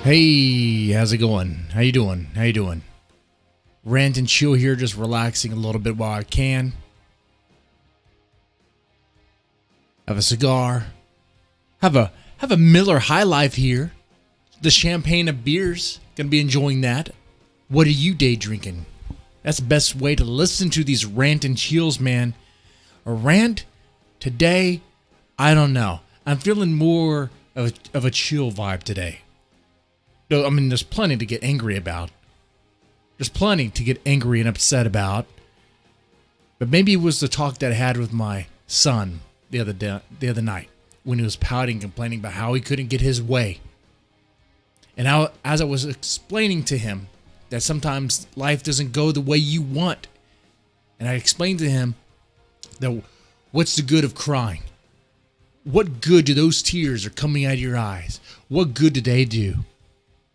Hey, how's it going? How you doing? How you doing? Rant and chill here, just relaxing a little bit while I can. Have a cigar. Have a Miller High Life here. The champagne of beers. Gonna be enjoying that. What are you day drinking? That's the best way to listen to these rant and chills, man. A rant today, I don't know. I'm feeling more of a chill vibe today. I mean, there's plenty to get angry about. There's plenty to get angry and upset about. But maybe it was the talk that I had with my son the other night when he was pouting, complaining about how he couldn't get his way. And how, as I was explaining to him that sometimes life doesn't go the way you want. And I explained to him that what's the good of crying? What good do those tears are coming out of your eyes? What good do they do?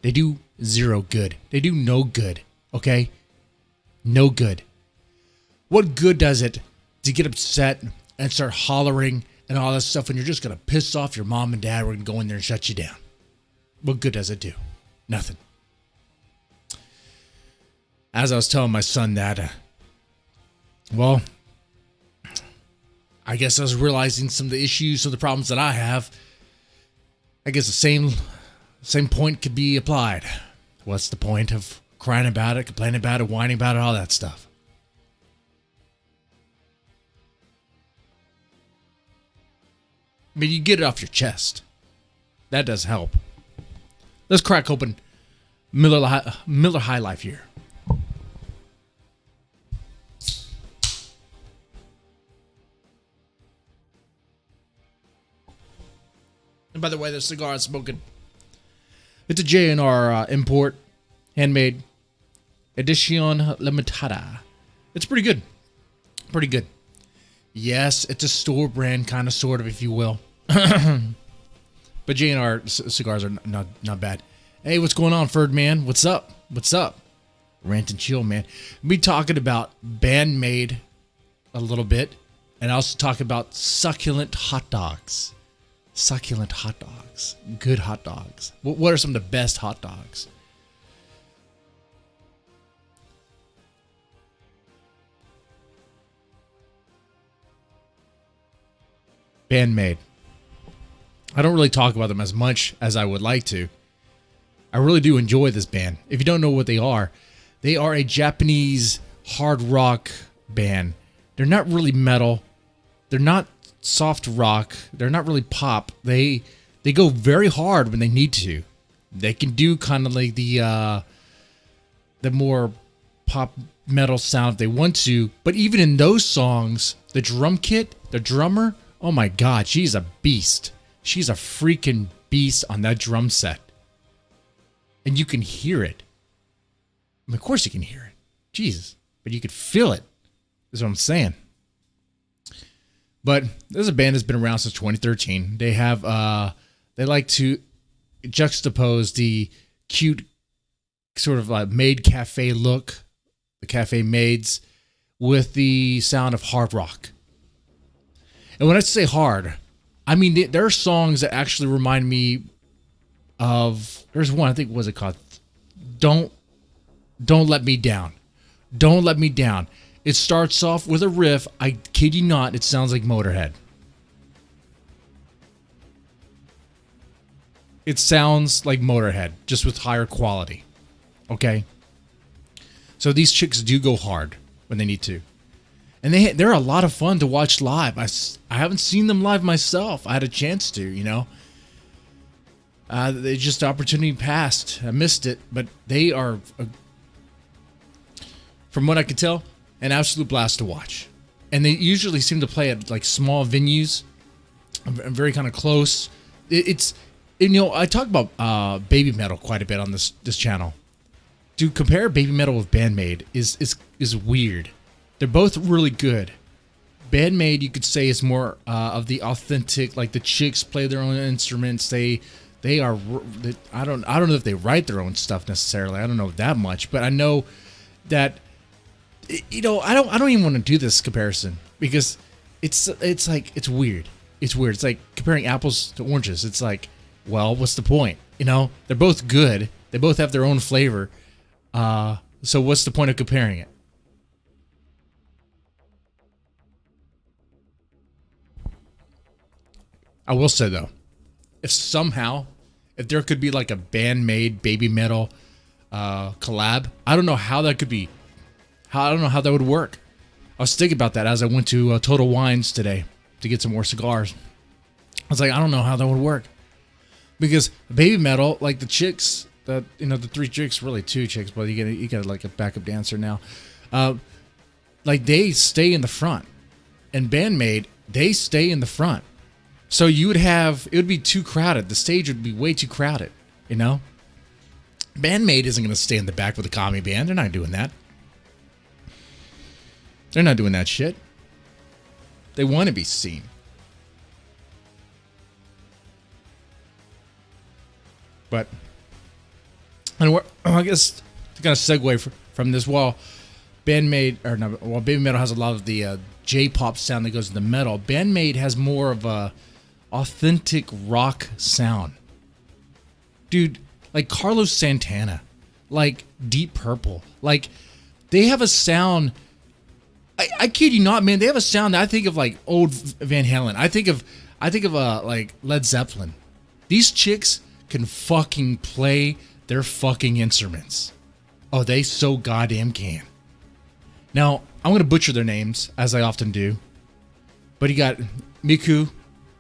They do zero good. They do no good, okay? No good. What good does it to get upset and start hollering and all that stuff when you're just going to piss off your mom and dad? We're going to go in there and shut you down. What good does it do? Nothing. As I was telling my son that, well, I guess I was realizing some of the issues, some of the problems that I have. I guess the same point could be applied. What's the point of crying about it, complaining about it, whining about it, all that stuff? I mean, you get it off your chest. That does help. Let's crack open Miller High Life here. And by the way, the cigar I'm smoking, it's a J&R import, handmade, Edición Limitada. It's pretty good. Pretty good. Yes, it's a store brand, kind of, sort of, if you will. But J&R cigars are not bad. Hey, what's going on, Ferd man? What's up? What's up? Rant and chill, man. We'll be talking about band Maid a little bit, and also talk about succulent hot dogs. Succulent hot dogs. Good hot dogs. What are some of the best hot dogs? Band Maid. I don't really talk about them as much as I would like to. I really do enjoy this band. If you don't know what they are a Japanese hard rock band. They're not really metal. They're not soft rock. They're not really pop. They go very hard when they need to. They can do kind of like the more pop metal sound if they want to. But even in those songs, the drum kit, the drummer, oh my God, she's a beast. She's a freaking beast on that drum set. And you can hear it. I mean, of course you can hear it. Jesus. But you could feel it. That's what I'm saying. But there's a band that's been around since 2013. They have, they like to juxtapose the cute sort of like Maid cafe look, the cafe maids, with the sound of hard rock. And when I say hard, I mean, there are songs that actually remind me of, there's one, I think, what was it called? Don't Let Me Down. Don't Let Me Down. It starts off with a riff. I kid you not, it sounds like Motorhead. It sounds like Motorhead, just with higher quality. Okay? So these chicks do go hard when they need to. And they're a lot of fun to watch live. I haven't seen them live myself. I had a chance to, you know. They just, opportunity passed. I missed it. But they are, from what I could tell, an absolute blast to watch. And they usually seem to play at like small venues, very kind of close. It's, you know, I talk about baby metal quite a bit on this channel. To compare baby metal with Band Maid is weird. They're both really good. Band Maid, you could say, is more of the authentic, like the chicks play their own instruments. They are, I don't know if they write their own stuff necessarily. I don't know that much, but I know that, you know, I don't even want to do this comparison because it's like, it's weird. It's weird. It's like comparing apples to oranges. It's like, well, what's the point? You know, they're both good. They both have their own flavor. So what's the point of comparing it? I will say though, if there could be like a band made baby metal collab, I don't know how that could be. I don't know how that would work. I was thinking about that as I went to Total Wines today to get some more cigars. I was like, I don't know how that would work. Because baby metal, like the chicks, the 3 chicks, really 2 chicks, but you get like a backup dancer now. Like they stay in the front. And Bandmade, they stay in the front. So it would be too crowded. The stage would be way too crowded, you know? Bandmade isn't going to stay in the back with a commie band. They're not doing that. They're not doing that shit. They want to be seen. But, and I guess to kind of segue from this, Baby Metal has a lot of the J-pop sound that goes into metal. Bandmade has more of a authentic rock sound. Dude, like Carlos Santana, like Deep Purple, like they have a sound. I kid you not, man. They have a sound that I think of like old Van Halen. I think of like Led Zeppelin. These chicks can fucking play their fucking instruments. Oh, they so goddamn can. Now, I'm going to butcher their names, as I often do. But you got Miku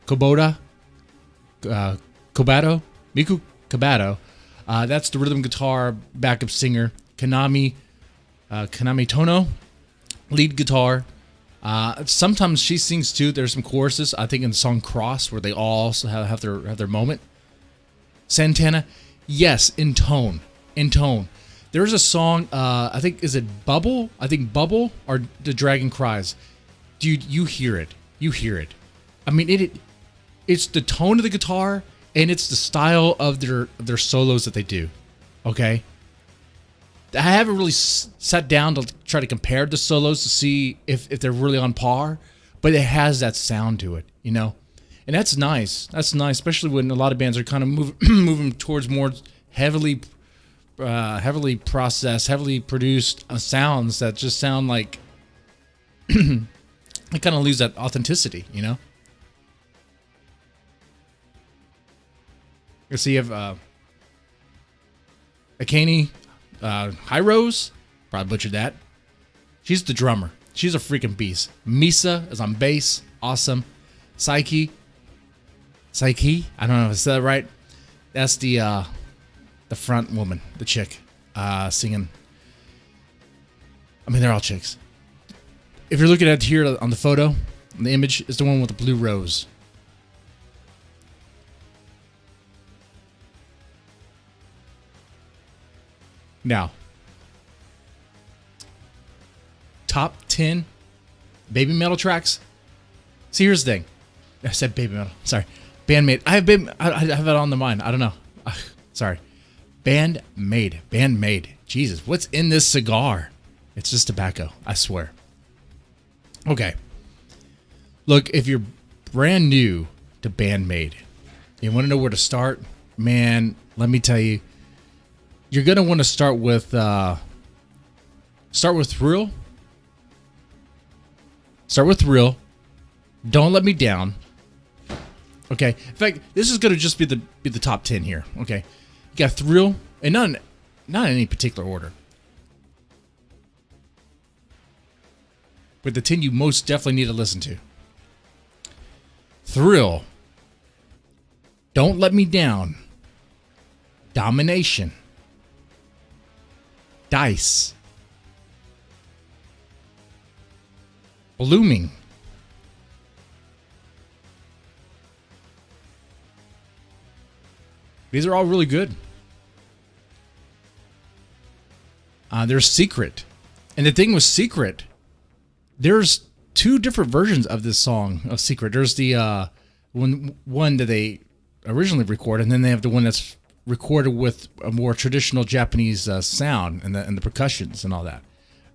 Kobato. Miku Kobato. That's the rhythm guitar backup singer. Kanami Tono, lead guitar. Sometimes she sings too. There's some choruses, I think in the song Cross, where they all also have their moment. Santana, yes, in tone. There's a song, I think, is it Bubble? I think Bubble or The Dragon Cries. Dude, you hear it. I mean, it's the tone of the guitar and it's the style of their solos that they do. Okay? I haven't really sat down to try to compare the solos to see if they're really on par, but it has that sound to it, you know? And that's nice. That's nice, especially when a lot of bands are kind of moving towards more heavily processed, heavily produced sounds that just sound like they kind of lose that authenticity, you know? You see, you have Akane High Rose, probably butchered that. She's the drummer. She's a freaking beast. Misa is on bass, awesome. Psyche, I don't know if I said that right. That's the front woman, the chick, singing. I mean, they're all chicks. If you're looking at here on the photo, the image is the one with the blue rose. Now, top 10 baby metal tracks. See, here's the thing. I said baby metal. Sorry. Bandmade. I have it on the mind. I don't know. Sorry. Bandmade. Jesus, what's in this cigar? It's just tobacco. I swear. Okay. Look, if you're brand new to Bandmade, you want to know where to start? Man, let me tell you. You're going to want to start with Thrill. Start with Thrill. Don't Let Me Down. Okay. In fact, this is going to just be the top 10 here. Okay. You got Thrill, and not in any particular order. But the 10 you most definitely need to listen to. Thrill. Don't Let Me Down. Domination. Dice. Blooming. These are all really good. There's Secret. And the thing with Secret, there's 2 different versions of this song of Secret. There's the one that they originally recorded, and then they have the one that's recorded with a more traditional Japanese sound and the percussions and all that.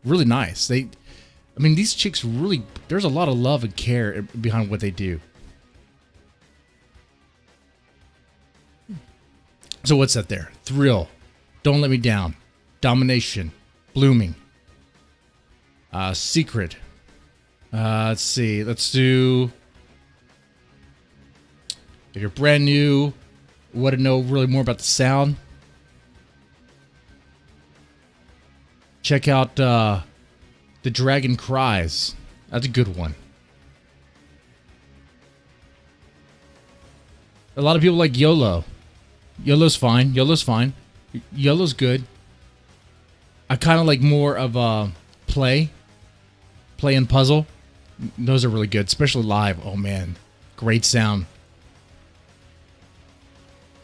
Really nice. These chicks really, there's a lot of love and care behind what they do. So what's that there? Thrill. Don't Let Me Down. Domination. Blooming. Secret. Let's see. Let's do... If you're brand new, want to know really more about the sound, check out The Dragon Cries. That's a good one. A lot of people like YOLO. YOLO's fine. YOLO's fine. YOLO's good. I kind of like more of a play and puzzle. Those are really good, especially live. Oh man, great sound.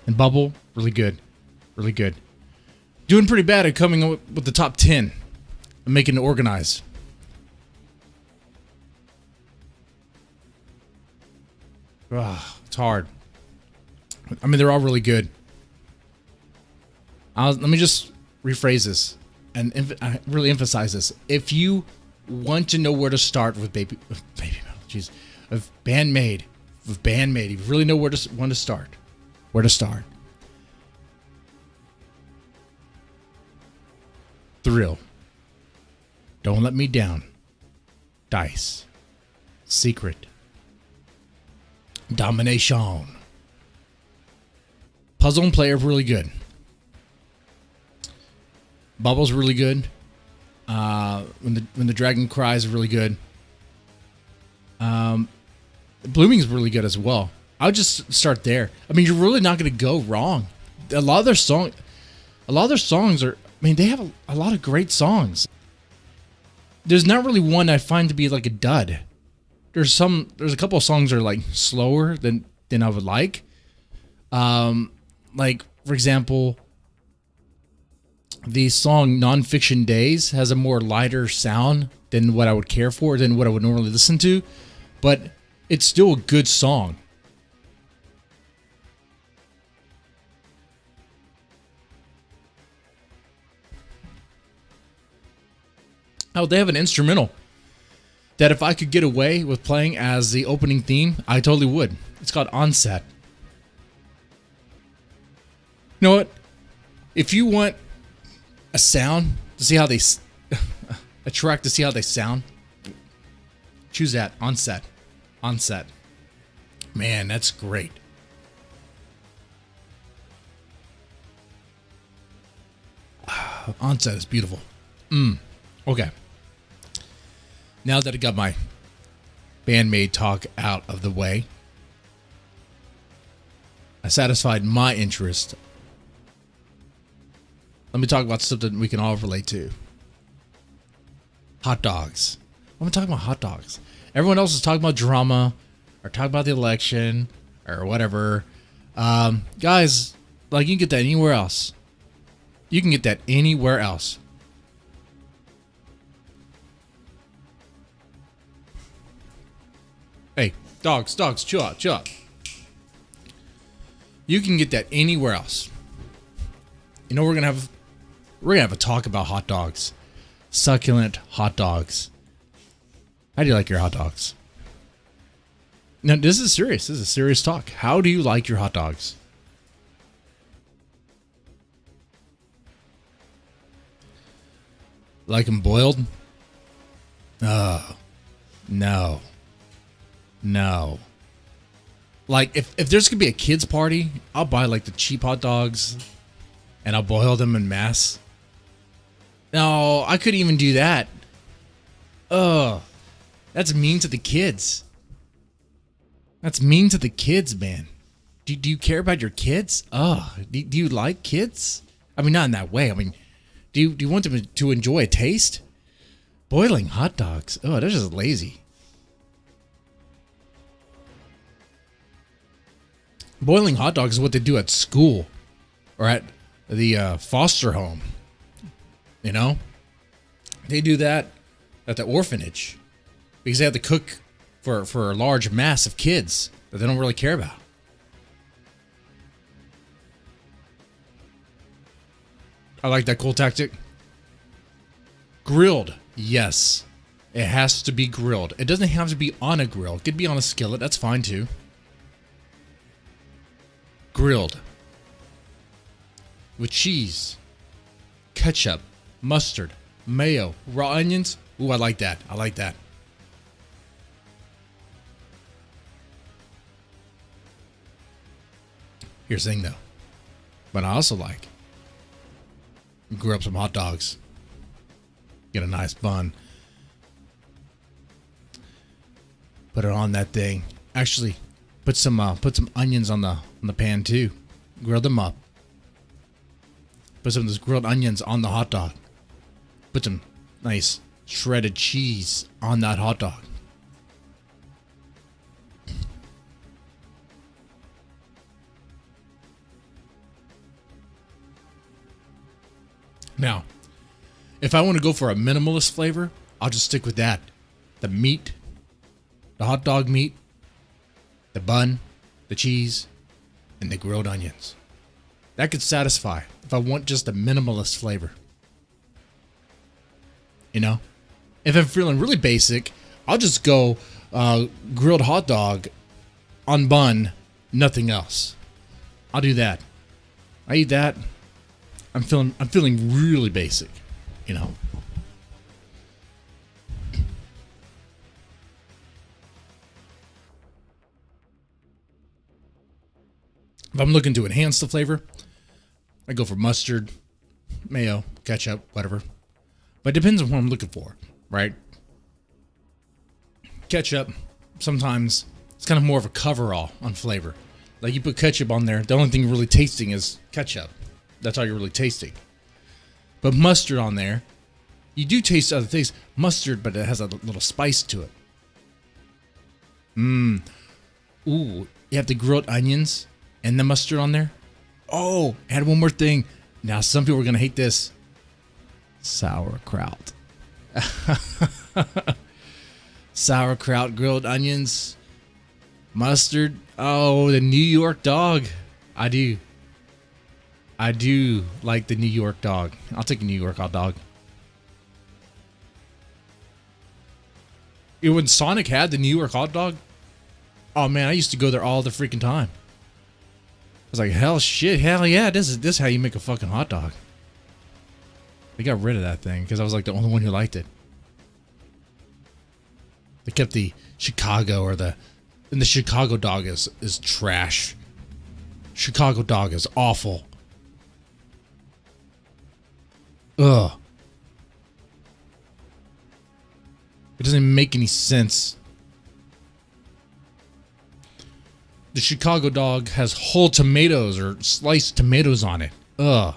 And Bubble, really good. Really good. Doing pretty bad at coming up with the top 10 and making it organized. It's hard. I mean, they're all really good. Let me just rephrase this and really emphasize this. If you want to know where to start with Baby Metal, jeez, of band Maid, you really know when to start. Where to start? Thrill. Don't Let Me Down. Dice. Secret. Domination. Puzzle and Play are really good. Bubble's really good. When the Dragon Cries is really good. Blooming's really good as well. I would just start there. I mean, you're really not going to go wrong. A lot of their songs are. I mean, they have a lot of great songs. There's not really one I find to be like a dud. There's a couple of songs that are like slower than I would like. Like for example, the song "Nonfiction Days" has a more lighter sound than what I would care for, than what I would normally listen to, but it's still a good song. Oh, they have an instrumental that if I could get away with playing as the opening theme, I totally would. It's called Onset. You know what? If you want a sound to see how they... a track to see how they sound, choose that. Onset. Onset. Man, that's great. Onset is beautiful. Okay. Now that I got my bandmate talk out of the way, I satisfied my interest. Let me talk about something we can all relate to. Hot dogs. I'm talking about hot dogs. Everyone else is talking about drama or talking about the election or whatever. Guys, like, you can get that anywhere else. You can get that anywhere else. Hey, dogs, chill out. You can get that anywhere else. You know, we're gonna have a talk about hot dogs. Succulent hot dogs. How do you like your hot dogs? Now, this is serious. This is a serious talk. How do you like your hot dogs? Like them boiled? Oh, no. Like, if there's gonna be a kids party, I'll buy like the cheap hot dogs and I'll boil them en masse. No, I couldn't even do that. Ugh. That's mean to the kids. That's mean to the kids, man. Do you care about your kids? Ugh. Do you like kids? I mean, not in that way. I mean, do you want them to enjoy a taste? Boiling hot dogs. Oh, they're just lazy. Boiling hot dogs is what they do at school or at the foster home. You know? They do that at the orphanage because they have to cook for a large mass of kids that they don't really care about. I like that cool tactic. Grilled. Yes. It has to be grilled. It doesn't have to be on a grill. It could be on a skillet. That's fine too. Grilled. with cheese, ketchup, mustard, mayo, raw onions. Ooh, I like that. I like that. Here's the thing though. But I also like grill up some hot dogs. Get a nice bun. Put it on that thing. Actually, put some onions on the pan too. Grill them up. Put some of those grilled onions on the hot dog. Put some nice shredded cheese on that hot dog. Now, if I want to go for a minimalist flavor, I'll just stick with that. The meat, the hot dog meat, the bun, the cheese, and the grilled onions. That could satisfy if I want just a minimalist flavor. You know? If I'm feeling really basic, I'll just go grilled hot dog on bun, nothing else. I'll do that. I eat that. I'm feeling really basic, you know. If I'm looking to enhance the flavor, I go for mustard, mayo, ketchup, whatever. But it depends on what I'm looking for, right? Ketchup, sometimes it's kind of more of a coverall on flavor. Like you put ketchup on there, the only thing you're really tasting is ketchup. That's all you're really tasting. But mustard on there, you do taste other things. Mustard, but it has a little spice to it. Ooh, you have the grilled onions and the mustard on there. Oh, add one more thing. Now, some people are going to hate this. Sauerkraut. Sauerkraut, grilled onions, mustard. Oh, the New York dog. I do like the New York dog. I'll take a New York hot dog. When Sonic had the New York hot dog, oh man, I used to go there all the freaking time. I was like, hell yeah, this is how you make a fucking hot dog. They got rid of that thing because I was like the only one who liked it. They kept the Chicago and the Chicago dog is trash. Chicago dog is awful. Ugh. It doesn't make any sense. The Chicago dog has whole tomatoes or sliced tomatoes on it. Ugh.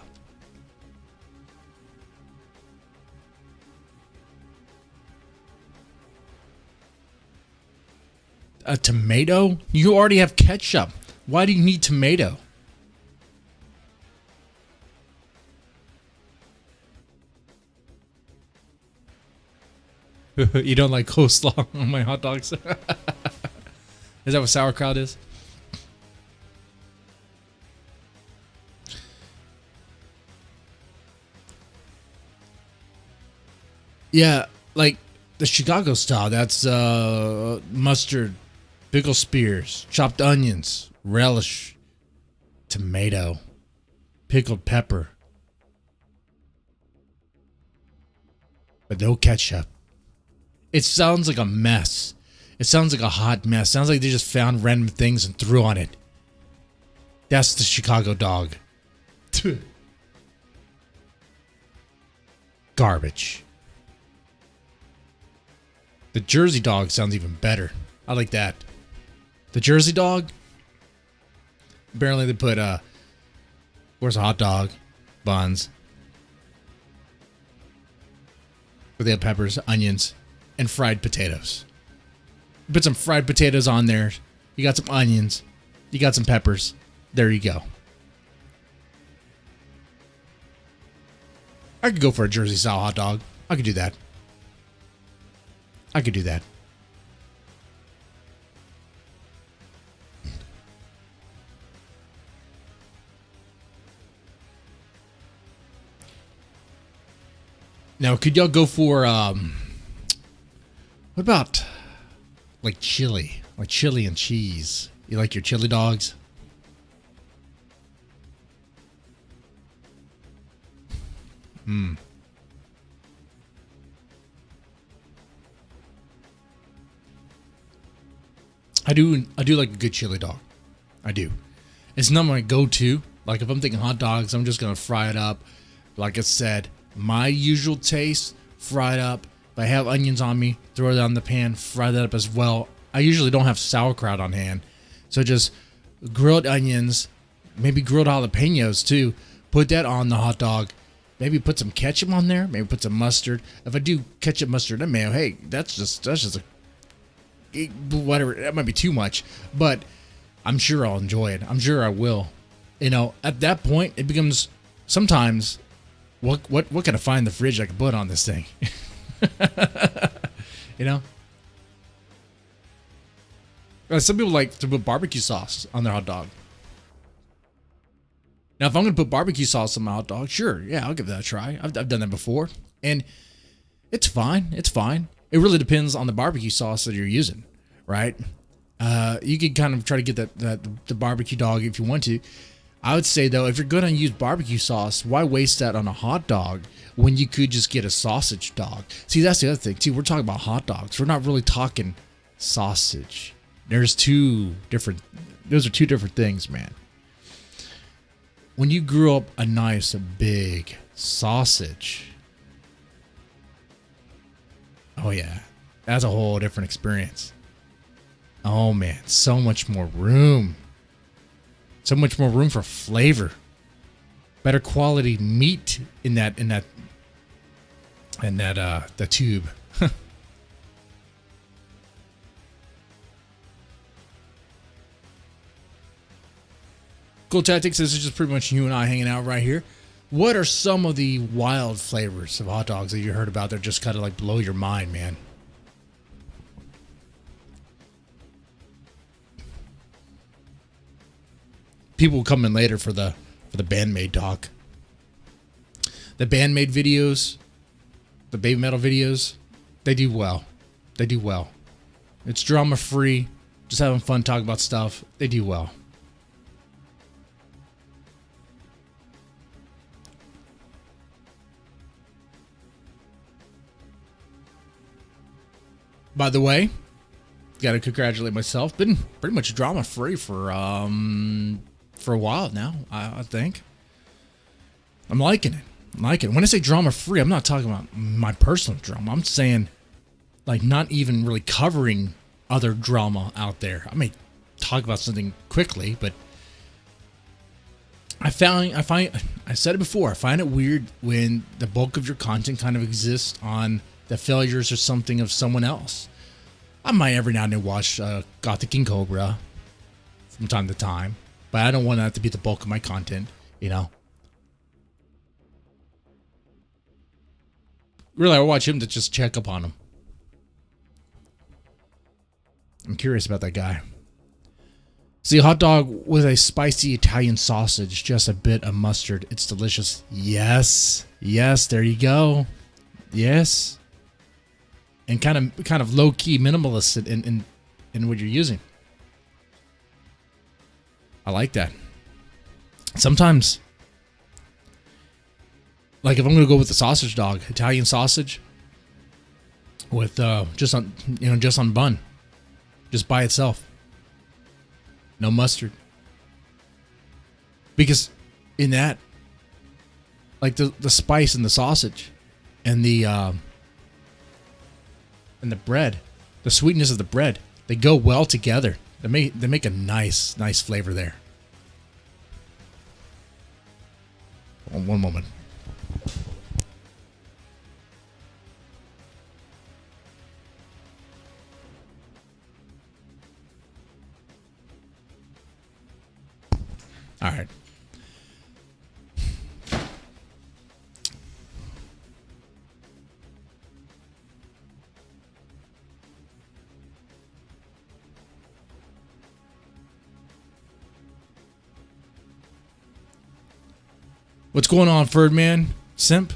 A tomato? You already have ketchup. Why do you need tomato? You don't like coleslaw on my hot dogs? Is that what sauerkraut is? Yeah, like the Chicago style. That's mustard, pickle spears, chopped onions, relish, tomato, pickled pepper, but no ketchup. It sounds like a mess. It sounds like a hot mess. Sounds like they just found random things and threw on it. That's the Chicago dog. Garbage. The Jersey dog sounds even better. I like that. The Jersey dog. Apparently they put where's a hot dog, buns, but they have peppers, onions, and fried potatoes. You put some fried potatoes on there. You got some onions. You got some peppers. There you go. I could go for a Jersey style hot dog. I could do that. I could do that. Now, could y'all go for what about like chili? Like chili and cheese. You like your chili dogs? I do like a good chili dog. I do. It's not my go-to. Like if I'm thinking hot dogs, I'm just gonna fry it up. Like I said, my usual taste, fry it up. If I have onions on me, throw it on the pan, fry that up as well. I usually don't have sauerkraut on hand, so just grilled onions, maybe grilled jalapenos too. Put that on the hot dog. Maybe put some ketchup on there. Maybe put some mustard. If I do ketchup, mustard, and mayo, hey, that's just a whatever. That might be too much, but I'm sure I'll enjoy it. I'm sure I will. You know, at that point, it becomes sometimes what can I find in the fridge I can put on this thing? You know. Some people like to put barbecue sauce on their hot dog. Now, if I'm going to put barbecue sauce on my hot dog, sure, yeah, I'll give that a try. I've done that before, and it's fine. It's fine. It really depends on the barbecue sauce that you're using, right? You could kind of try to get the barbecue dog if you want to. I would say, though, if you're going to use barbecue sauce, why waste that on a hot dog when you could just get a sausage dog? See, that's the other thing, too. We're talking about hot dogs. We're not really talking sausage. Those are two different things, man. When you grew up a nice big sausage, oh yeah, that's a whole different experience. Oh man, so much more room. So much more room for flavor. Better quality meat in the tube. Cool Tactics, this is just pretty much you and I hanging out right here. What are some of the wild flavors of hot dogs that you heard about that just kind of like blow your mind, man? People will come in later for the Band-Maid talk. The Band-Maid videos, the Baby Metal videos, they do well. They do well. It's drama-free, just having fun talking about stuff. They do well. By the way, gotta congratulate myself. Been pretty much drama free for a while now. I think I'm liking it. I'm liking it. When I say drama free, I'm not talking about my personal drama. I'm saying like not even really covering other drama out there. I may talk about something quickly, but I said it before. I find it weird when the bulk of your content kind of exists on the failures or something of someone else. I might every now and then watch Gothic King Cobra from time to time, but I don't want that to be the bulk of my content, you know. Really, I watch him to just check up on him. I'm curious about that guy. See, a hot dog with a spicy Italian sausage, just a bit of mustard. It's delicious. Yes. Yes, there you go. Yes. And kind of low-key minimalist in what you're using. I like that. Sometimes, like if I'm gonna go with the sausage dog, Italian sausage with just on bun, just by itself, no mustard, because in that, like the spice in the sausage and the bread, the sweetness of the bread, they go well together. They make a nice flavor there. One moment. All right. What's going on, Ferdman? Simp?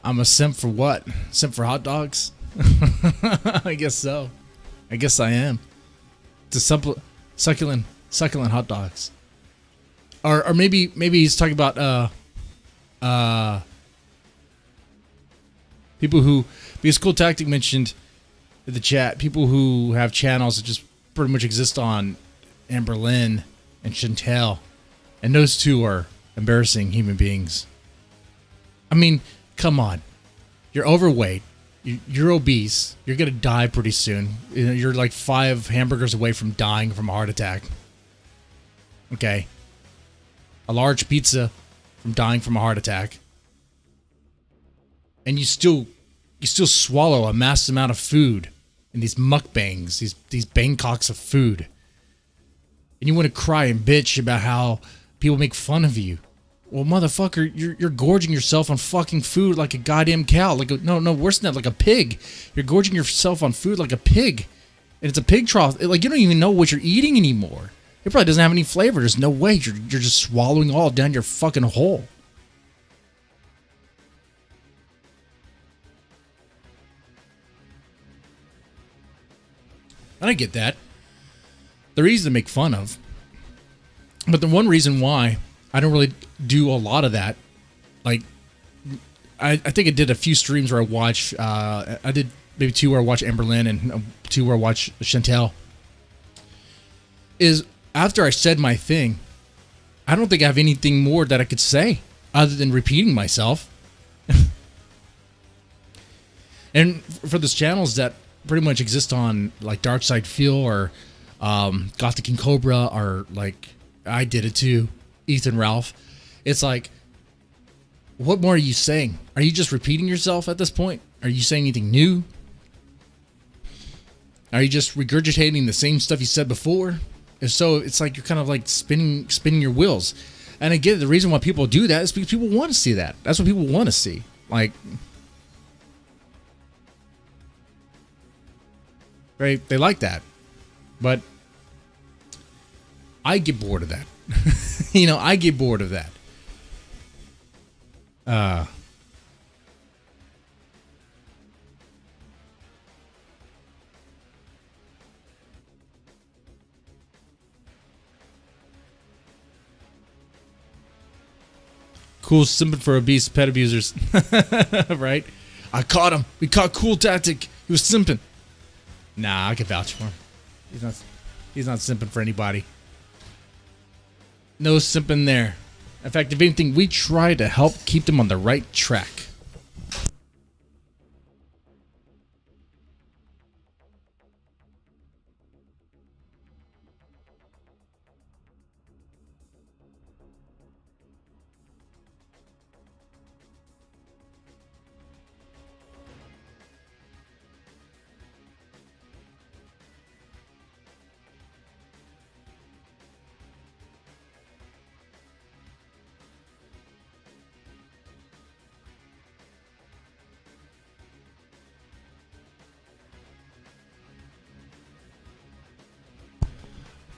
I'm a simp for what? Simp for hot dogs? I guess so. I guess I am. To succulent hot dogs. Or maybe he's talking about People who, because Cool Tactic mentioned in the chat, people who have channels that just pretty much exist on Amberlynn and Chantel, and those two are embarrassing human beings. I mean, come on. You're overweight. You're obese. You're going to die pretty soon. You're like 5 hamburgers away from dying from a heart attack. Okay. A large pizza from dying from a heart attack. And you still swallow a massive amount of food in these mukbangs, these Bangkoks of food. And you want to cry and bitch about how people make fun of you. Well, motherfucker, you're gorging yourself on fucking food like a goddamn cow. No, worse than that, like a pig. You're gorging yourself on food like a pig. And it's a pig trough. Like, you don't even know what you're eating anymore. It probably doesn't have any flavor. There's no way. You're just swallowing all down your fucking hole. And I get that. They're easy to make fun of. But the one reason why I don't really do a lot of that, like, I think I did a few streams where I watch, I did maybe 2 where I watch Amberlynn and 2 where I watch Chantel, is after I said my thing, I don't think I have anything more that I could say other than repeating myself. And for those channels that pretty much exist on like Dark Side Phil or Got the King Cobra, or like I did it too, Ethan Ralph, it's like, what more are you saying? Are you just repeating yourself at this point? Are you saying anything new? Are you just regurgitating the same stuff you said before? If so, it's like you're kind of like spinning your wheels. And again, the reason why people do that is because people want to see that. That's what people want to see. Like, right? They like that. But I get bored of that. You know, I get bored of that. Cool simping for obese pet abusers. Right? I caught him. We caught Cool Tactic. He was simping. Nah, I can vouch for him. He's not simping for anybody. No simping there. In fact, if anything, we try to help keep them on the right track.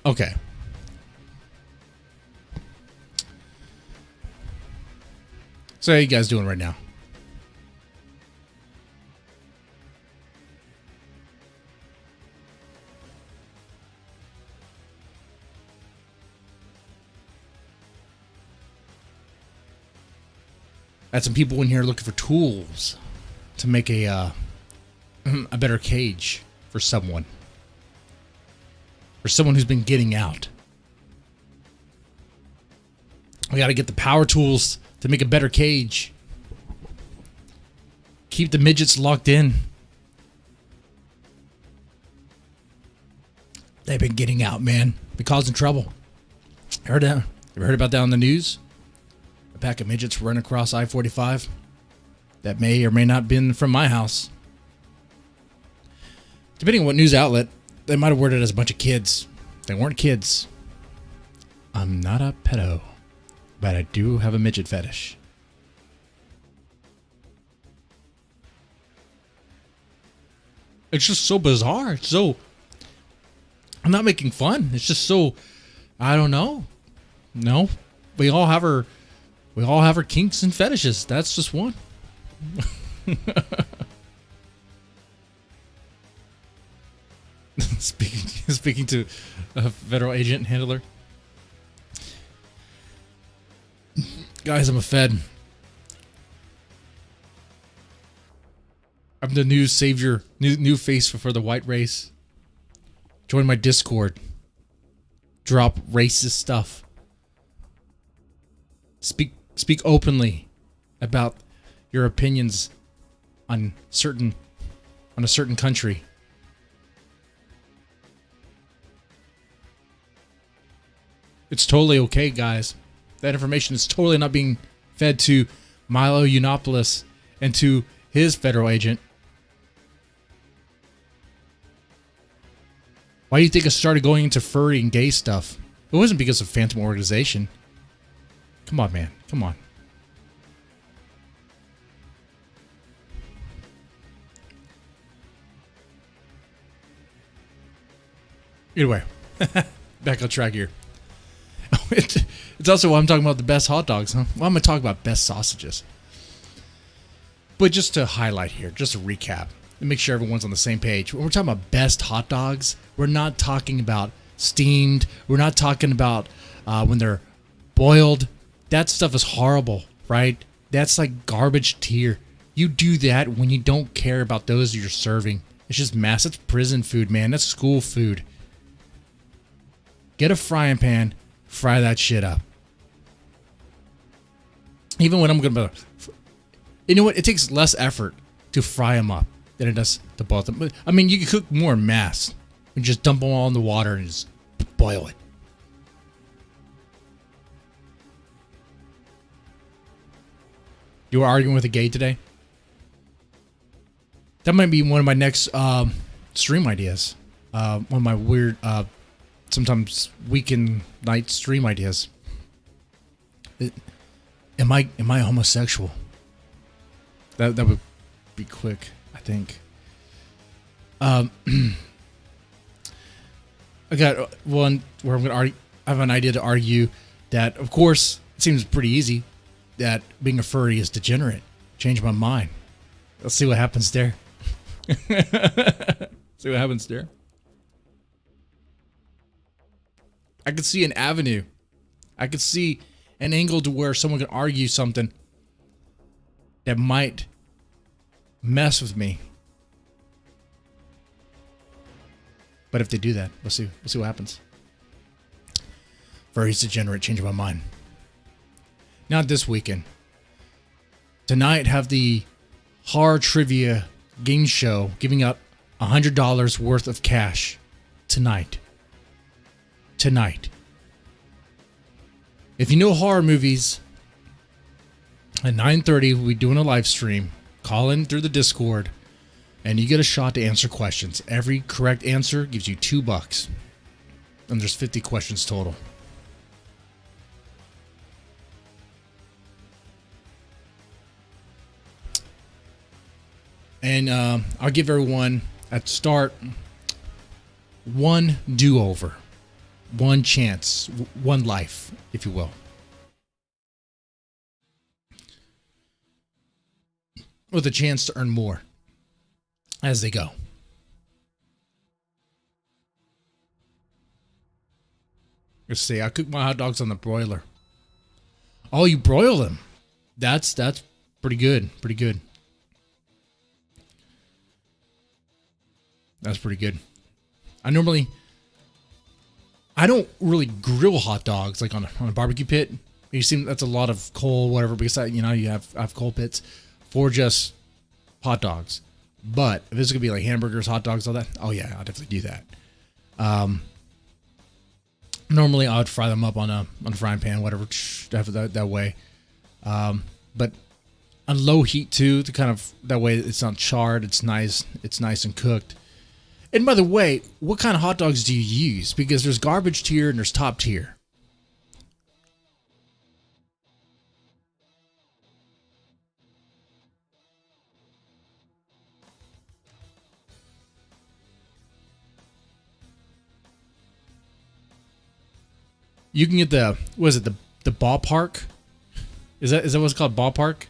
Okay. So how you guys doing right now? I had some people in here looking for tools to make a better cage for someone. For someone who's been getting out. We got to get the power tools to make a better cage. Keep the midgets locked in. They've been getting out, man. Been causing trouble. Heard that? Ever heard about that on the news? A pack of midgets run across I-45. That may or may not have been from my house. Depending on what news outlet, they might have worded it as a bunch of kids. They weren't kids. I'm not a pedo, but I do have a midget fetish. It's just so bizarre. It's so... I'm not making fun. It's just so... I don't know. No. We all have our kinks and fetishes. That's just one. Speaking to a federal agent handler. Guys, I'm a Fed. I'm the new savior, new face for the white race. Join my Discord. Drop racist stuff. Speak openly about your opinions on a certain country. It's totally okay, guys. That information is totally not being fed to Milo Yiannopoulos and to his federal agent. Why do you think I started going into furry and gay stuff? It wasn't because of Phantom Organization. Come on, man. Come on. Anyway, back on track here. It's also why I'm talking about the best hot dogs, huh? Why am I talking about best sausages? But just to highlight here, just a recap, and make sure everyone's on the same page. When we're talking about best hot dogs, we're not talking about steamed. We're not talking about when they're boiled. That stuff is horrible, right? That's like garbage tier. You do that when you don't care about those you're serving. It's just mess. It's prison food, man. That's school food. Get a frying pan, fry that shit up. Even when I'm gonna, you know what? It takes less effort to fry them up than it does to boil them. But, I mean, you can cook more mass and just dump them all in the water and just boil it. You were arguing with a gay today? That might be one of my next stream ideas. One of my weird, sometimes weekend night stream ideas. Am I homosexual? That would be quick, I think. I got one where I'm gonna I have an idea to argue that, of course, it seems pretty easy that being a furry is degenerate. Change my mind. Let's see what happens there. See what happens there. I could see an avenue. I could see an angle to where someone could argue something that might mess with me. But if they do that, we'll see what happens. Furry's degenerate, change my mind. Not this weekend. Tonight, have the horror trivia game show giving up $100 worth of cash. Tonight. If you know horror movies, at 9:30 we'll be doing a live stream. Call in through the Discord, and you get a shot to answer questions. Every correct answer gives you $2, and there's 50 questions total. And I'll give everyone at the start one do-over. One chance, one life, if you will. With a chance to earn more as they go. Let's see, I cook my hot dogs on the broiler. Oh, you broil them. That's pretty good. Pretty good. That's pretty good. I don't really grill hot dogs like on a barbecue pit. You seem that's a lot of coal, whatever, because you have coal pits for just hot dogs. But if it's gonna be like hamburgers, hot dogs, all that, oh yeah, I'll definitely do that. Normally I would fry them up on a frying pan, whatever, that way. But on low heat too, to kind of that way it's not charred. It's nice and cooked. And by the way, what kind of hot dogs do you use? Because there's garbage tier and there's top tier. You can get the ballpark? Is that what's called, ballpark?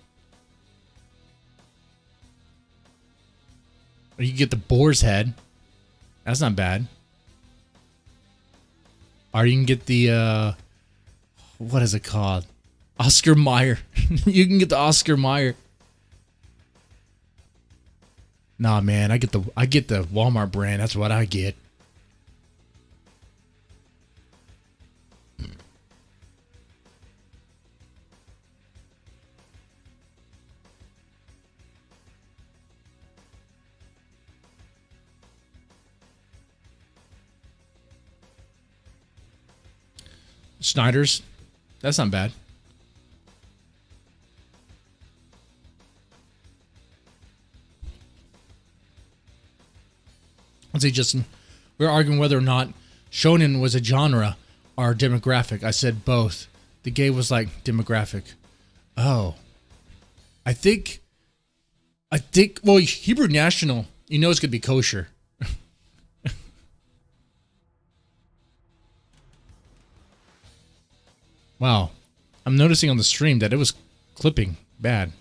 Or you can get the boar's head. That's not bad. Or you can get the, what is it called? Oscar Mayer. You can get the Oscar Mayer. Nah, man, I get the Walmart brand. That's what I get. Snyder's. That's not bad. Let's see, Justin. We were arguing whether or not shonen was a genre or demographic. I said both. The gay was like demographic. Oh. I think, well, Hebrew National, you know it's going to be kosher. Wow. I'm noticing on the stream that it was clipping bad.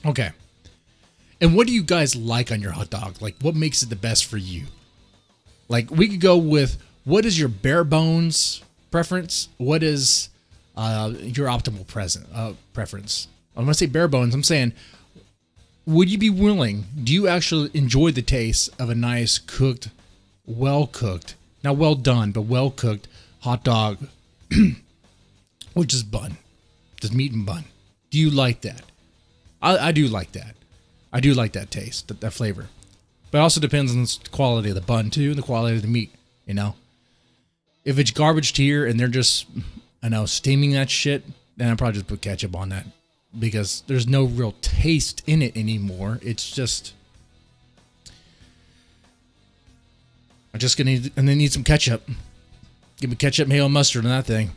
Okay. And what do you guys like on your hot dog? Like, what makes it the best for you? Like, we could go with, what is your bare bones preference? What is your optimal preference? I'm going to say bare bones. I'm saying, would you be willing, do you actually enjoy the taste of a nice cooked, well cooked, not well done, but well cooked hot dog, which is bun, just meat and bun? Do you like that? I do like that. I do like that taste, that flavor. But it also depends on the quality of the bun too, and the quality of the meat, you know? If it's garbage tier and they're just, steaming that shit, then I'd probably just put ketchup on that. Because there's no real taste in it anymore. It's just, I'm just gonna need some ketchup. Give me ketchup, mayo, and mustard on that thing.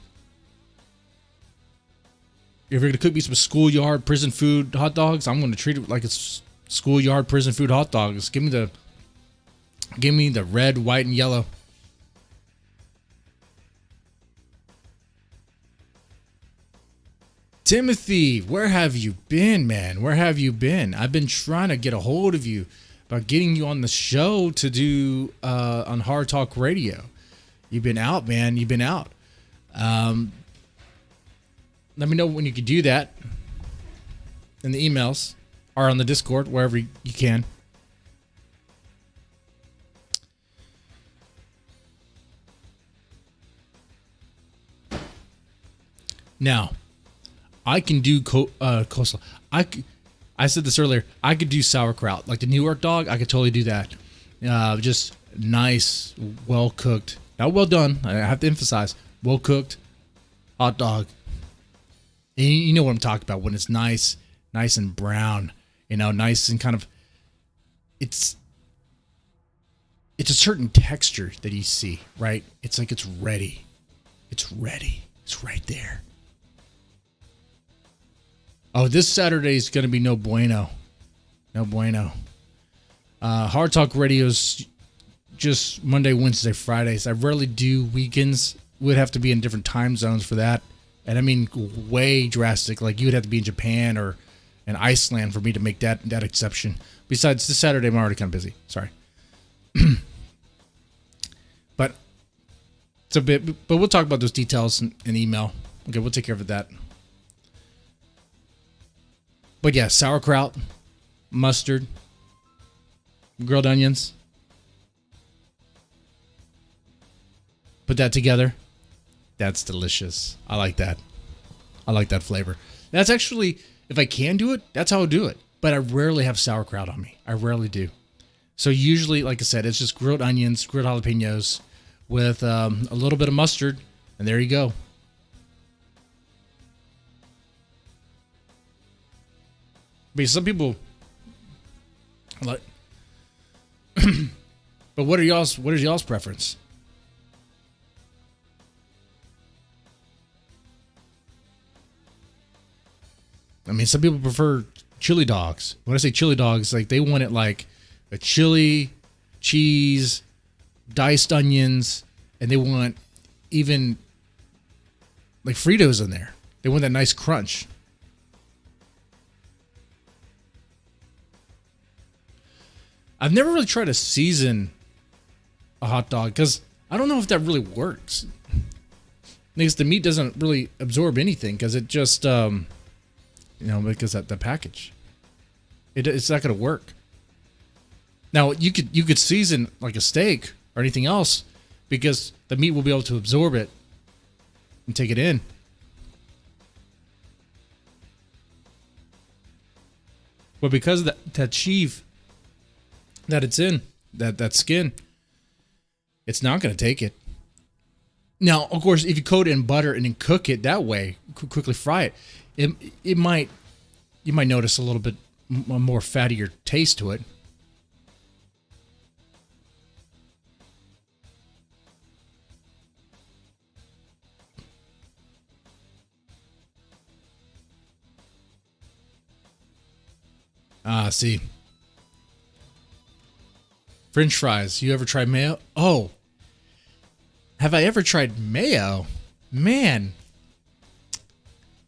If you're gonna cook me some schoolyard prison food hot dogs, I'm gonna treat it like it's schoolyard prison food hot dogs. Give me the red, white, and yellow. Timothy, where have you been, man? Where have you been? I've been trying to get a hold of you about getting you on the show to do on Hard Talk Radio. You've been out, man. You've been out. Let me know when you can do that in the emails or on the Discord, wherever you can. Now, I can do coleslaw. I said this earlier. I could do sauerkraut, like the New York dog. I could totally do that. Just nice, well cooked, not well done. I have to emphasize, well cooked hot dog. And you know what I'm talking about when it's nice and brown. Nice and kind of. It's a certain texture that you see, right? It's like it's ready. It's ready. It's right there. Oh, this Saturday is going to be no bueno. No bueno. Hard Talk Radio's just Monday, Wednesday, Fridays. I rarely do weekends. We'd have to be in different time zones for that. And I mean, way drastic. Like, you would have to be in Japan or in Iceland for me to make that exception. Besides, this Saturday, I'm already kind of busy. Sorry. But it's a bit. But we'll talk about those details in email. Okay, we'll take care of that. But yeah, sauerkraut, mustard, grilled onions. Put that together. That's delicious. I like that. I like that flavor. That's actually, if I can do it, that's how I'll do it. But I rarely have sauerkraut on me. I rarely do. So usually, like I said, it's just grilled onions, grilled jalapenos with a little bit of mustard. And there you go. But some people like, but what is y'all's preference? I mean, some people prefer chili dogs. When I say chili dogs, like they want it like a chili, cheese, diced onions, and they want even like Fritos in there. They want that nice crunch. I've never really tried to season a hot dog because I don't know if that really works. Because the meat doesn't really absorb anything because it just, because that the package, it's not going to work. Now you could season like a steak or anything else because the meat will be able to absorb it and take it in. But because of that sheave that it's in, that skin, it's not going to take it. Now, of course, if you coat it in butter and then cook it that way, quickly fry it, you might notice a little bit more fattier taste to it. See. French fries. You ever tried mayo? Oh. Have I ever tried mayo? Man.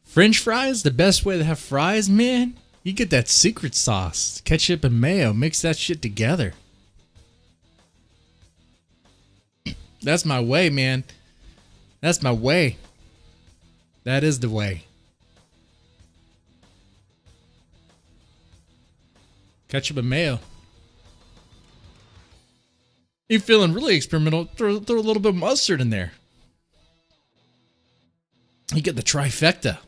French fries? The best way to have fries, man? You get that secret sauce. Ketchup and mayo. Mix that shit together. That's my way, man. That's my way. That is the way. Ketchup and mayo. You're feeling really experimental, throw a little bit of mustard in there. You get the trifecta.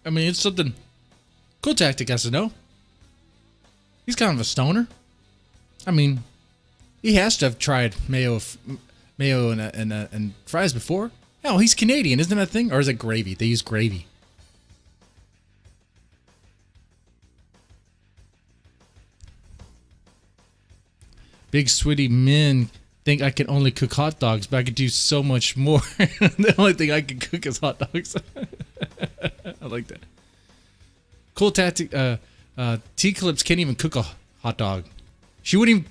I mean, it's something Cool Tactic has to know. He's kind of a stoner. I mean, he has to have tried mayo and fries before. Hell, he's Canadian, isn't that a thing? Or is it gravy? They use gravy. Big sweaty men think I can only cook hot dogs, but I could do so much more. The only thing I can cook is hot dogs. I like that. Cool Tactic. T-Clips can't even cook a hot dog. She wouldn't even...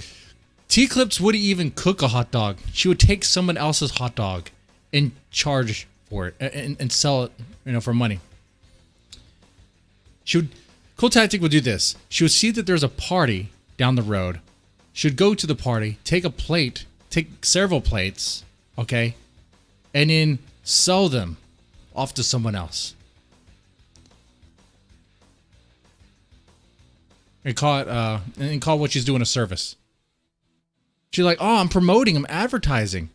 T-Clips wouldn't even cook a hot dog. She would take someone else's hot dog and charge for it and sell it, for money. Cool Tactic would do this. She would see that there's a party down the road. She would go to the party, take several plates, okay, and then sell them off to someone else. And call what she's doing a service. She's like, oh, I'm promoting, I'm advertising.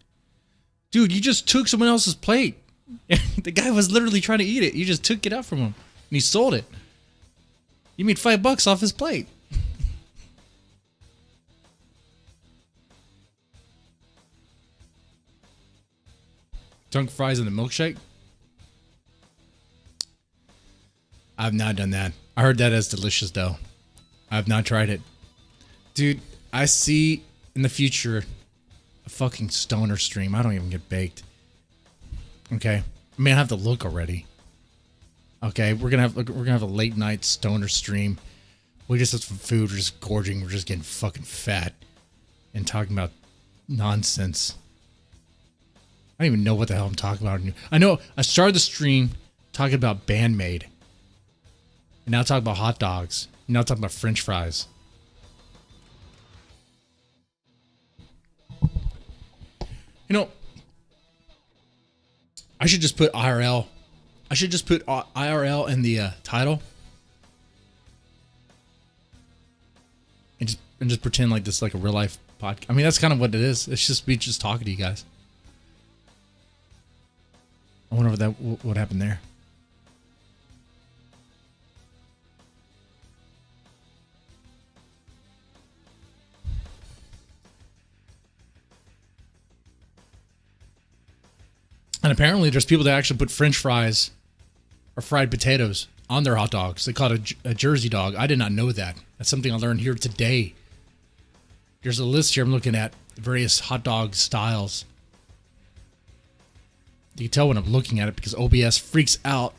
Dude, you just took someone else's plate. The guy was literally trying to eat it. You just took it out from him and he sold it. You made $5 off his plate. Dunk fries in the milkshake? I've not done that. I heard that is delicious though. I've not tried it. Dude, I see in the future a fucking stoner stream. I don't even get baked. Okay? I mean, I have to look already. Okay, we're gonna have a late night stoner stream. We just have some food, we're just gorging, we're just getting fucking fat and talking about nonsense. I don't even know what the hell I'm talking about. I know I started the stream talking about band Maid. And now talking about hot dogs. And now talking about French fries. I should just put IRL. I should just put IRL in the title. And just pretend like this is like a real life podcast. I mean, that's kind of what it is. It's just me just talking to you guys. I wonder what happened there. And apparently there's people that actually put French fries or fried potatoes on their hot dogs. They call it a Jersey dog. I did not know that. That's something I learned here today. There's a list here I'm looking at, various hot dog styles. You can tell when I'm looking at it because OBS freaks out.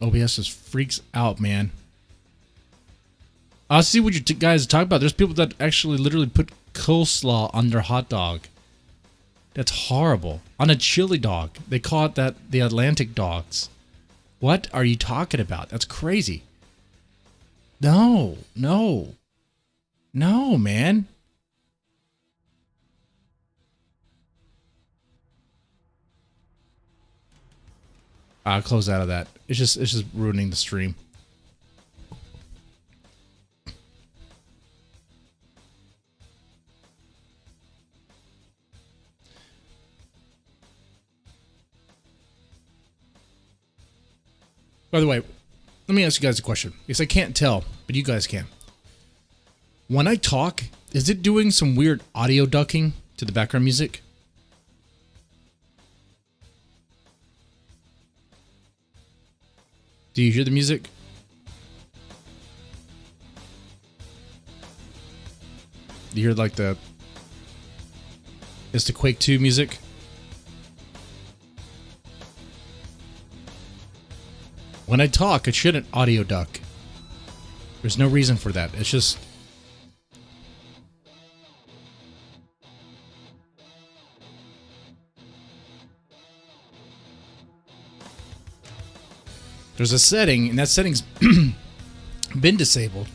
OBS just freaks out, man. I'll see what you guys talk about. There's people that actually literally put coleslaw on their hot dog. That's horrible. On a chili dog. They call it that the Atlantic dogs. What are you talking about? That's crazy. No, no. No, man. I'll close out of that. It's just ruining the stream. By the way, let me ask you guys a question. Because I can't tell, but you guys can. When I talk, is it doing some weird audio ducking to the background music? Do you hear the music? Do you hear like the... It's the Quake 2 music? When I talk, it shouldn't audio duck. There's no reason for that. It's just... There's a setting, and that setting's been disabled.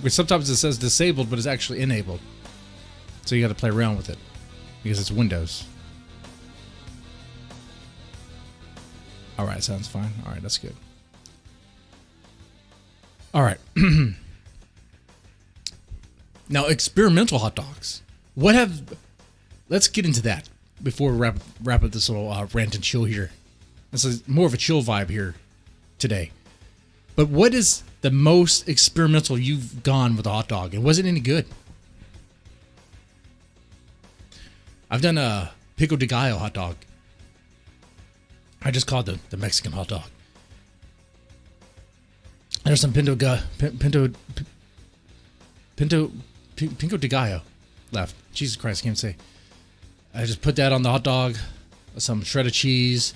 But sometimes it says disabled, but it's actually enabled. So you got to play around with it. Because it's Windows. Alright, sounds fine. Alright, that's good. Alright. Now, experimental hot dogs. What have... Let's get into that before we wrap up this little rant and chill here. This is more of a chill vibe here today. But what is the most experimental you've gone with a hot dog? And was it any good? I've done a pico de gallo hot dog. I just called the Mexican hot dog. There's some pinto de gallo left. Jesus Christ, I can't say. I just put that on the hot dog, some shredded cheese,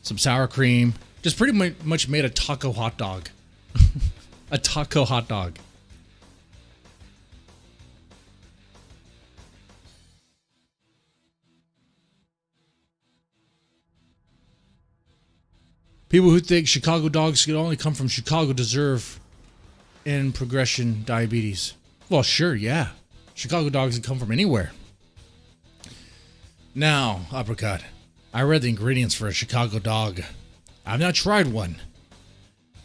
some sour cream. Just pretty much made a taco hot dog. A taco hot dog. People who think Chicago dogs could only come from Chicago deserve in progression diabetes. Well, sure, yeah. Chicago dogs can come from anywhere. Now, Uppercut, I read the ingredients for a Chicago dog. I've not tried one,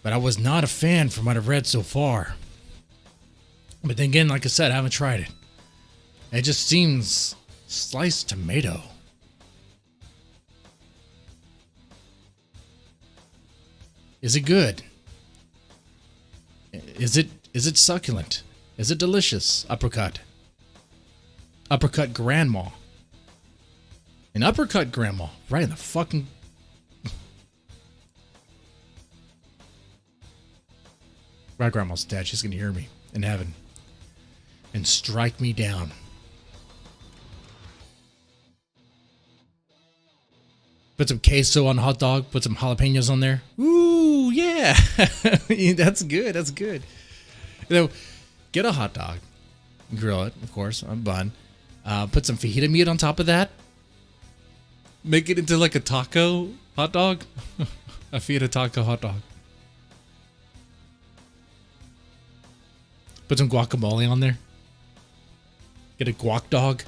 but I was not a fan from what I've read so far. But then again, like I said, I haven't tried it. It just seems sliced tomato. Is it good? Is it succulent? Is it delicious? Uppercut. Uppercut grandma. An uppercut grandma. Right in the fucking... My grandma's dead. She's gonna hear me in heaven. And strike me down. Put some queso on a hot dog. Put some jalapenos on there. Ooh, yeah. That's good. That's good. You know, get a hot dog. Grill it, of course, on a bun. Put some fajita meat on top of that. Make it into like a taco hot dog. A fajita taco hot dog. Put some guacamole on there. Get a guac dog.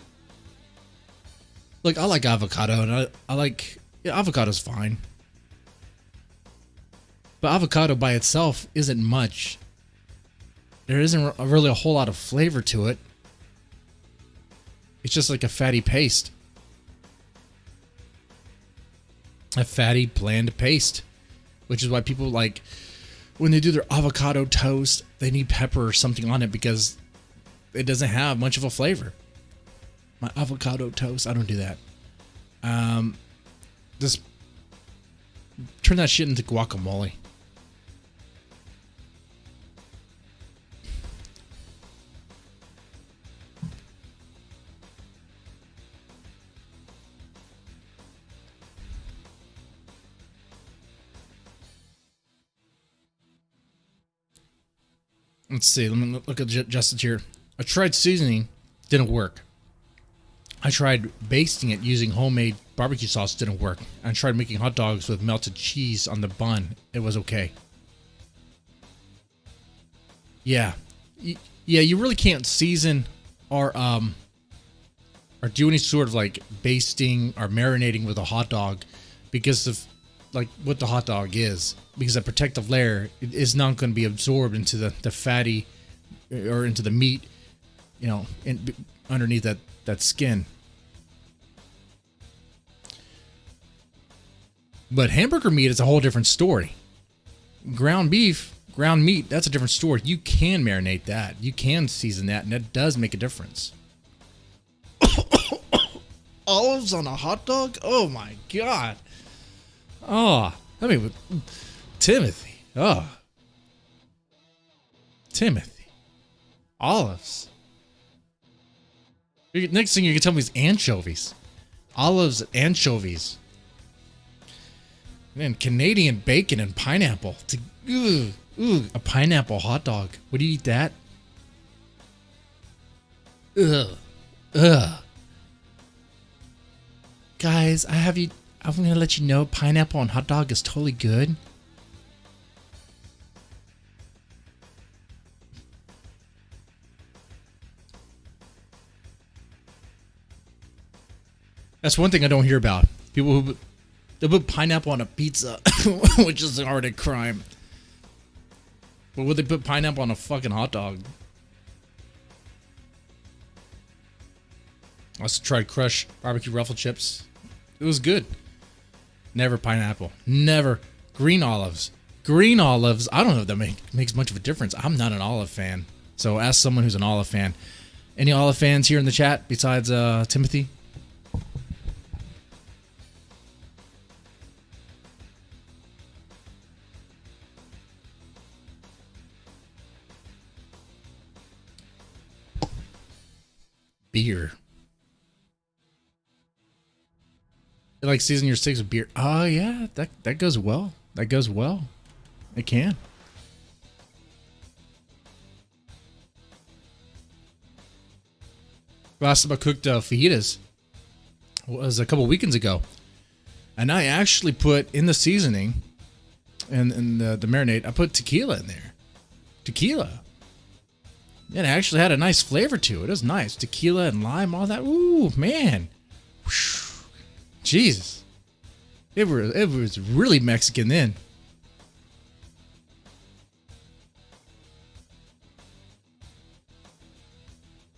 Look, I like avocado, and I like... Yeah, avocado's fine. But avocado by itself isn't much. There isn't really a whole lot of flavor to it. It's just like a fatty paste. A fatty, bland paste. Which is why people like... When they do their avocado toast, they need pepper or something on it because it doesn't have much of a flavor. My avocado toast, I don't do that. Just turn that shit into guacamole. Let's see. Let me look at Justin's here. I tried seasoning. Didn't work. I tried basting it using homemade barbecue sauce. Didn't work. I tried making hot dogs with melted cheese on the bun. It was okay. Yeah. Yeah, you really can't season or do any sort of like basting or marinating with a hot dog because of like what the hot dog is, because that protective layer is not going to be absorbed into the fatty or into the meat, you know, underneath that skin. But hamburger meat is a whole different story. Ground beef, ground meat, that's a different story. You can marinate that. You can season that, and that does make a difference. Olives on a hot dog? Oh my God. Oh, I mean, Timothy. Oh. Timothy. Olives. Next thing you can tell me is anchovies. Olives and anchovies. Man, Canadian bacon and pineapple. A pineapple hot dog. Would you eat that? Ugh. Guys, I'm gonna let you know pineapple on hot dog is totally good. That's one thing I don't hear about. People who they put pineapple on a pizza, which is already a crime. But would they put pineapple on a fucking hot dog? I also tried Crush barbecue ruffle chips. It was good. Never pineapple. Never. Green olives. Green olives. I don't know if that makes much of a difference. I'm not an olive fan. So ask someone who's an olive fan. Any olive fans here in the chat besides Timothy? Beer. You like season your steaks with beer? Oh yeah, that goes well. That goes well. It can. Last time I cooked fajitas was a couple weekends ago, and I actually put in the seasoning and the marinade. I put tequila in there. Tequila. It actually had a nice flavor to it. It was nice. Tequila and lime, all that. Ooh, man. Jesus. It was really Mexican then.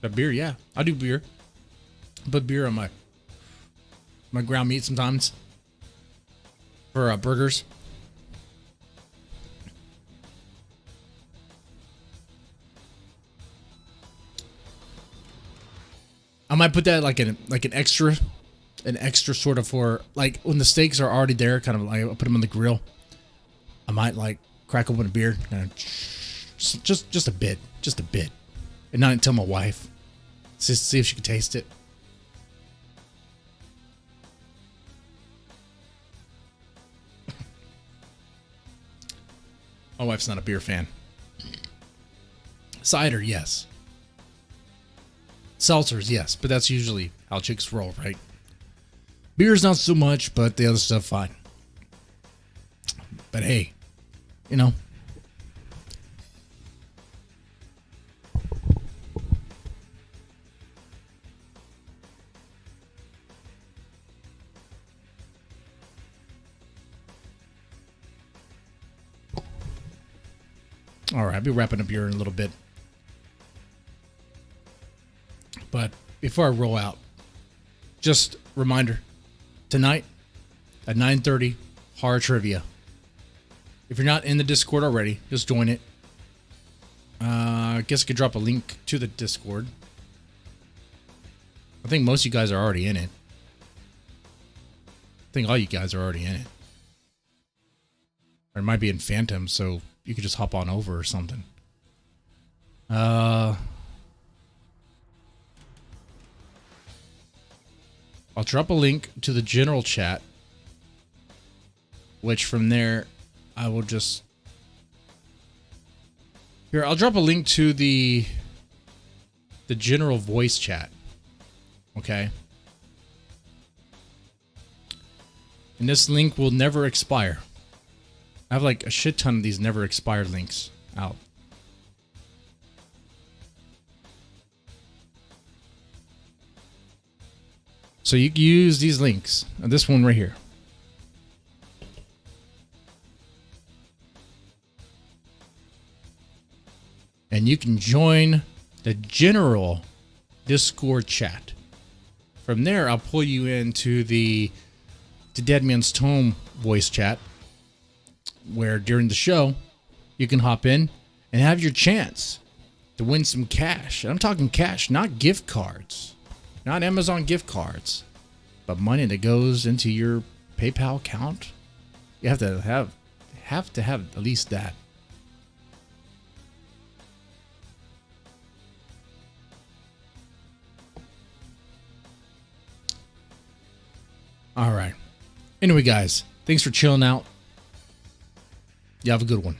But beer, yeah. I do beer. I put beer on my ground meat sometimes. For burgers. I might put that like an extra sort of for like when the steaks are already there, kind of like I'll put them on the grill. I might like crack open a beer, just a bit, and not tell my wife, just see if she can taste it. My wife's not a beer fan. Cider, yes. Seltzers, yes, but that's usually how chicks roll, right? Beer's not so much, but the other stuff, fine. But hey, you know. All right, I'll be wrapping up here in a little bit. But before I roll out, just reminder, tonight at 9:30, horror trivia. If you're not in the Discord already, just join it. I guess I could drop a link to the Discord. I think most of you guys are already in it. I think all you guys are already in it. Or it might be in Phantom, so you could just hop on over or something. I'll drop a link to the general chat, which from there I will just... Here, I'll drop a link to the general voice chat. Okay? And this link will never expire. I have like a shit ton of these never expired links out. So you can use these links. This one right here. And you can join the general Discord chat. From there, I'll pull you into the Deadman's Tome voice chat, where during the show, you can hop in and have your chance to win some cash. And I'm talking cash, not gift cards, not Amazon gift cards, but money that goes into your PayPal account. You have to have at least that. All right. Anyway, guys, thanks for chilling out. You have a good one.